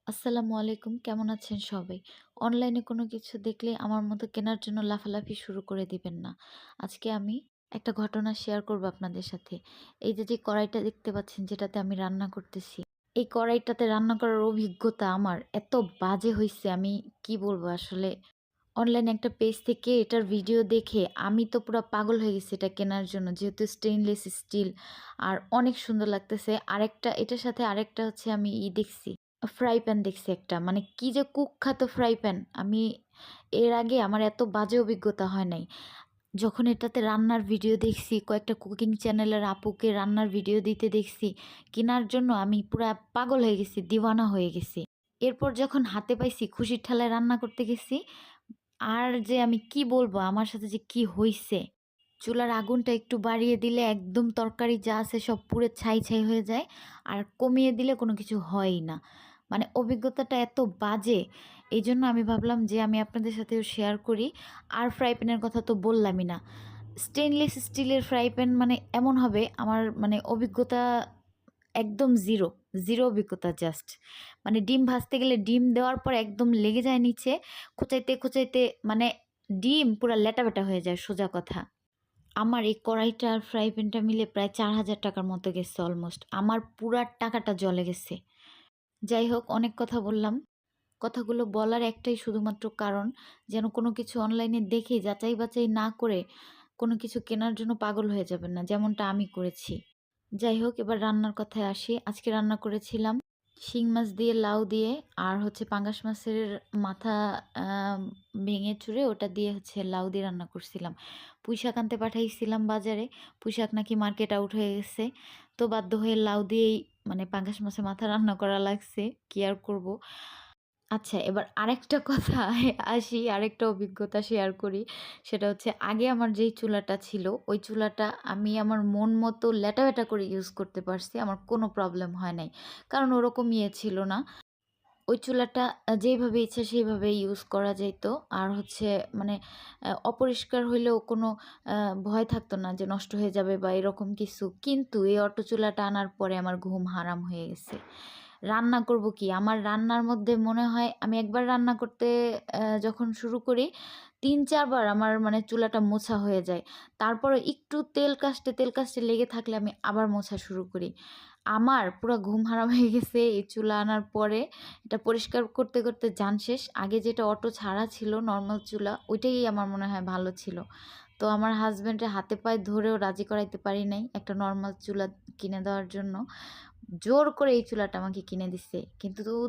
আসসালামু আলাইকুম। কেমন আছেন সবাই? অনলাইনে কোনো কিছু দেখলে আমার মতো কেনার জন্য লাফালাফি শুরু করে দিবেন না। আজকে আমি একটা ঘটনা শেয়ার করব আপনাদের সাথে। এই যে কড়াইটা দেখতে পাচ্ছেন যেটাতে আমি রান্না করতেছি। এই কড়াইটাতে রান্না করার অভিজ্ঞতা আমার এত বাজে হইছে আমি কি বলবো আসলে। অনলাইনে একটা পেজ থেকে এটার ভিডিও দেখে আমি তো পুরা পাগল হয়ে গেছি এটা কেনার জন্য। যেহেতু স্টেইনলেস স্টিল আর অনেক সুন্দর লাগতেছে। আরেকটা এটার সাথে আরেকটা হচ্ছে আমি দেখছি, ফ্রাই প্যান দেখছি একটা। মানে কি যে কুখ্যাত ফ্রাই প্যান! আমি এর আগে আমার এত বাজে অভিজ্ঞতা হয় নাই। যখন এটাতে রান্নার ভিডিও দেখছি, কয়েকটা কুকিং চ্যানেলের আপুকে রান্নার ভিডিও দিতে দেখছি, কেনার জন্য আমি পুরা পাগল হয়ে গেছি, দিওয়ানা হয়ে গেছি। এরপর যখন হাতে পাইছি খুশির ঠেলায় রান্না করতে গেছি, আর যে আমি কি বলবো আমার সাথে যে কি হইছে! চুলার আগুনটা একটু বাড়িয়ে দিলে একদম তরকারি যা আছে সব পুড়ে ছাই হয়ে যায়। আর কমিয়ে দিলে কোনো কিছু হয়ই না। মানে অভিজ্ঞতাটা এত বাজে, এইজন্য আমি ভাবলাম যে আমি আপনাদের সাথেও শেয়ার করি। আর ফ্রাই প্যানের কথা তো বললামই না। স্টেইনলেস স্টিলের ফ্রাই প্যান মানে এমন হবে আমার মানে অভিজ্ঞতা একদম 0, 0 অভিজ্ঞতা জাস্ট। মানে ডিম ভাজতে গেলে ডিম দেওয়ার পর একদম লেগে যায় নিচে। খোঁচাইতে মানে ডিম পুরা ল্যাটাপেটা হয়ে যায় সোজা কথা। আমার এই কড়াইটা আর ফ্রাই প্যানটা মিলে প্রায় ৳৪,০০০ মতো গেছে অলমোস্ট। আমার পুরা টাকাটা জলে গেছে। যাই হোক অনেক কথা বললাম। কথাগুলো বলার একটাই শুধুমাত্র কারণ, যেন কোনো কিছু অনলাইনে দেখে যাচাই বাছাই না করে কোনো কিছু কেনার জন্য পাগল হয়ে যাবেন না, যেমনটা আমি করেছি। যাই হোক এবার রান্নার কথায় আসি। আজকে রান্না করেছিলাম শিং মাছ দিয়ে, লাউ দিয়ে আর হচ্ছে পাঙ্গাস মাছের মাথা আ ভেঙে চুড়ে ওটা দিয়ে হচ্ছে লাউ দিয়ে রান্না করছিলাম। পুঁইশাক আনতে পাঠাইছিলাম বাজারে। পুঁইশাক নাকি মার্কেট আউট হয়ে গেছে। তো বাধ্য হয়ে লাউ দিয়েই মানে পাঙ্গাস মাছের মাথা রান্না করা লাগছে। কি আর করব। আচ্ছা, এবার আরেকটা কথায় আসি, আরেকটা অভিজ্ঞতা শেয়ার করি। সেটা হচ্ছে আগে আমার যেই চুলাটা ছিল, ওই চুলাটা আমি আমার মন মতো ল্যাটা-ব্যাটা করে ইউজ করতে পারছি। আমার কোনো প্রবলেম হয় নাই। কারণ ওরকম ইয়ে ছিল না। ওই চুলাটা যেইভাবে ইচ্ছা সেইভাবে ইউজ করা যাইত। আর হচ্ছে মানে অপরিষ্কার হইলেও কোনো আ ভয় থাকতো না যে নষ্ট হয়ে যাবে বা এরকম কিছু। কিন্তু এই অটো চুলাটা আনার পরে আমার ঘুম হারাম হয়ে গেছে। রান্না করব কি? আমার রান্নার মধ্যে মনে হয় আমি একবার রান্না করতে যখন শুরু করি ৩-৪ বার আমার মানে চুলাটা মোছা হয়ে যায়। তারপরেও একটু তেল কাস্টে লেগে থাকলে আমি আবার মোছা শুরু করি। আমার পুরা ঘুম হারাম হয়ে গেছে এই চুলা আনার পরে। এটা পরিষ্কার করতে জান শেষ। আগে যেটা অটো ছাড়া ছিল নরমাল চুলা, ওইটাই আমার মনে হয় ভালো ছিল। তো আমার হাসব্যান্ডের হাতে পায়ে ধরেও রাজি করাইতে পারি নাই একটা নরমাল চুলা কিনে দেওয়ার জন্য। জোর করে এই চুলাটা আমাকে কিনে দিছে। কিন্তু